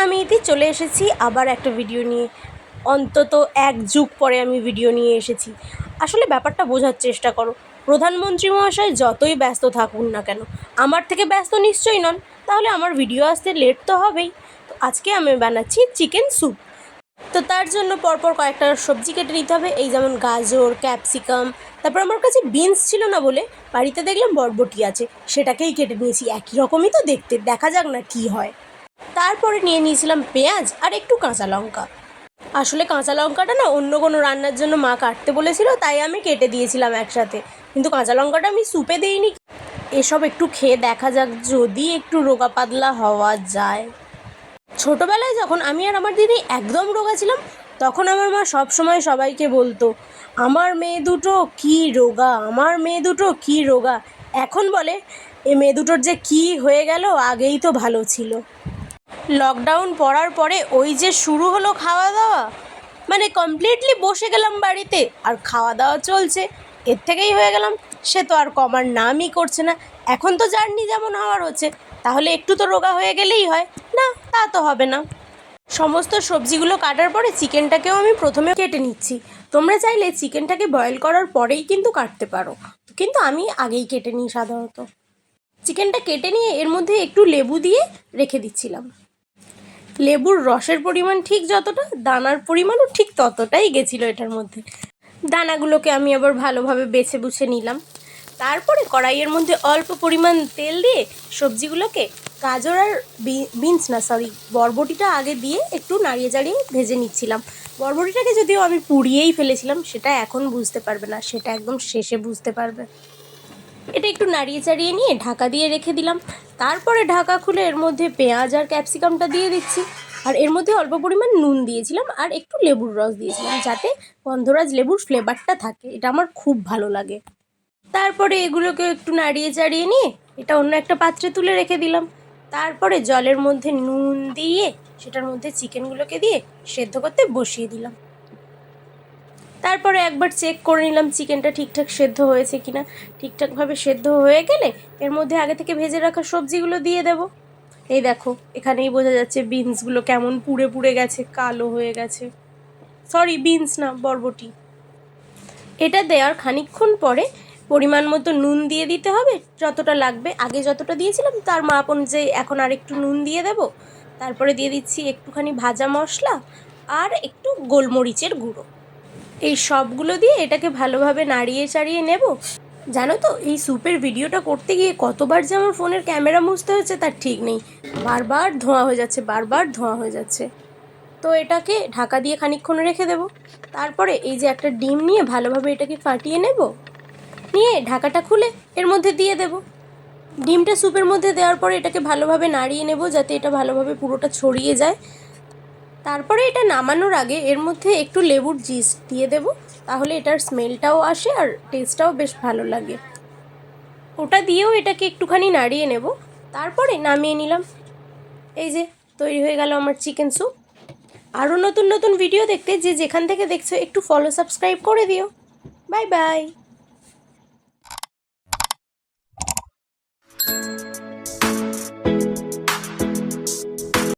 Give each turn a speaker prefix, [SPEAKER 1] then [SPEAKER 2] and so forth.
[SPEAKER 1] আমি ইতি চলে এসেছি আবার একটা ভিডিও নিয়ে। অন্তত এক যুগ পরে আমি ভিডিও নিয়ে এসেছি। আসলে ব্যাপারটা বোঝার চেষ্টা করো, প্রধানমন্ত্রী মহাশয় যতই ব্যস্ত থাকুন না কেন, আমার থেকে ব্যস্ত নিশ্চয়ই নন, তাহলে আমার ভিডিও আসতে লেট তো হবেই। তো আজকে আমি বানাচ্ছি চিকেন স্যুপ। তো তার জন্য পরপর কয়েকটা সবজি কেটে নিতে হবে, এই যেমন গাজর, ক্যাপসিকাম। তারপর আমার কাছে বিনস ছিল না বলে বাড়িতে দেখলাম বরবটি আছে, সেটাকেই কেটে নিয়েছি। একই রকমই তো দেখতে, দেখা যাক না কি হয়। তারপরে নিয়ে নিয়েছিলাম পেঁয়াজ আর একটু কাঁচা লঙ্কা। আসলে কাঁচা লঙ্কাটা না অন্য কোনো রান্নার জন্য মা কাটতে বলেছিল, তাই আমি কেটে দিয়েছিলাম একসাথে, কিন্তু কাঁচা লঙ্কাটা আমি স্যুপে দিইনি। এসব একটু খেয়ে দেখা যাক যদি একটু রোগা পাতলা হওয়া যায়। ছোটোবেলায় যখন আমি আর আমার দিদি একদম রোগা ছিলাম, তখন আমার মা সব সময় সবাইকে বলতো, আমার মেয়ে দুটো কী রোগা, আমার মেয়ে দুটো কী রোগা। এখন বলে, এ মেয়ে দুটোর যে কী হয়ে গেল, আগেই তো ভালো ছিল। লকডাউন পড়ার পরে ওই যে শুরু হলো খাওয়া দাওয়া, মানে কমপ্লিটলি বসে গেলাম বাড়িতে আর খাওয়া দাওয়া চলছে, এর থেকেই হয়ে গেলাম। সে তো আর কমার নামই করছে না। এখন তো জার্নি যেমন হওয়ার হচ্ছে, তাহলে একটু তো রোগা হয়ে গেলেই হয় না, তা তো হবে না। সমস্ত সবজিগুলো কাটার পরে চিকেনটাকেও আমি প্রথমে কেটে নিচ্ছি। তোমরা চাইলে চিকেনটাকে বয়েল করার পরেই কিন্তু কাটতে পারো, কিন্তু আমি আগেই কেটে নিই সাধারণত। চিকেনটা কেটে নিয়ে এর মধ্যে একটু লেবু দিয়ে রেখে দিচ্ছিলাম। লেবুর রসের পরিমাণ ঠিক যতটা, দানার পরিমাণও ঠিক ততটাই গেছিলো এটার মধ্যে। দানাগুলোকে আমি আবার ভালোভাবে বেছে বুছে নিলাম। তারপরে কড়াইয়ের মধ্যে অল্প পরিমাণ তেল দিয়ে সবজিগুলোকে, গাজর আর বরবটিটা আগে দিয়ে একটু নাড়িয়ে চাড়িয়ে ভেজে নিচ্ছিলাম। বরবটিটাকে যদিও আমি পুড়িয়েই ফেলেছিলাম, সেটা এখন বুঝতে পারবে না, সেটা একদম শেষে বুঝতে পারবে। এটা একটু নাড়িয়ে চাড়িয়ে নিয়ে ঢাকা দিয়ে রেখে দিলাম। তারপরে ঢাকা খুলে এর মধ্যে পেঁয়াজ আর ক্যাপসিকামটা দিয়ে দিচ্ছি, আর এর মধ্যে অল্প পরিমাণ নুন দিয়েছিলাম আর একটু লেবুর রস দিয়েছিলাম, যাতে গন্ধরাজ লেবুর ফ্লেভারটা থাকে, এটা আমার খুব ভালো লাগে। তারপরে এগুলোকে একটু নাড়িয়ে চাড়িয়ে নিয়ে এটা অন্য একটা পাত্রে তুলে রেখে দিলাম। তারপরে জলের মধ্যে নুন দিয়ে সেটার মধ্যে চিকেনগুলোকে দিয়ে সেদ্ধ করতে বসিয়ে দিলাম। তারপরে একবার চেক করে নিলাম চিকেনটা ঠিকঠাক সেদ্ধ হয়েছে কিনা। ঠিকঠাকভাবে সেদ্ধ হয়ে গেলে এর মধ্যে আগে থেকে ভেজে রাখা সবজিগুলো দিয়ে দেব। এই দেখো, এখানেই বোঝা যাচ্ছে বিনসগুলো কেমন পুড়ে পুড়ে গেছে, কালো হয়ে গেছে। সরি, বিনস না, বরবটি। এটা দেওয়ার খানিকক্ষণ পরে পরিমাণ মতো নুন দিয়ে দিতে হবে, যতটা লাগবে। আগে যতটা দিয়েছিলাম তার মাপ অনুযায়ী এখন আর একটু নুন দিয়ে দেব। তারপরে দিয়ে দিচ্ছি একটুখানি ভাজা মশলা আর একটু গোলমরিচের গুঁড়ো। এই সবগুলো দিয়ে এটাকে ভালোভাবে নাড়িয়ে চাড়িয়ে নেব। জানো তো, এই স্যুপের ভিডিওটা করতে গিয়ে কতবার যে আমার ফোনের ক্যামেরা মুছতে হচ্ছে তার ঠিক নেই। বারবার ধোঁয়া হয়ে যাচ্ছে, বারবার ধোঁয়া হয়ে যাচ্ছে। তো এটাকে ঢাকা দিয়ে খানিকক্ষণ রেখে দেব। তারপরে এই যে একটা ডিম নিয়ে ভালোভাবে এটাকে ফাটিয়ে নেব, নিয়ে ঢাকাটা খুলে এর মধ্যে দিয়ে দেব। ডিমটা স্যুপের মধ্যে দেওয়ার পরে এটাকে ভালোভাবে নাড়িয়ে নেব, যাতে এটা ভালোভাবে পুরোটা ছড়িয়ে যায়। তারপরে এটা নামানোর আগে এর মধ্যে একটু লেবুর জিস দিয়ে দেব, তাহলে এটার স্মেলটাও আসে আর টেস্টটাও বেশ ভালো লাগে। ওটা দিয়েও এটাকে একটুখানি নাড়িয়ে নেব, তারপরে নামিয়ে নিলাম। এই যে তৈরি হয়ে গেল আমার চিকেন স্যুপ। আরও নতুন নতুন ভিডিও দেখতে যে যেখান থেকে দেখছো একটু ফলো সাবস্ক্রাইব করে দিও। Bye bye.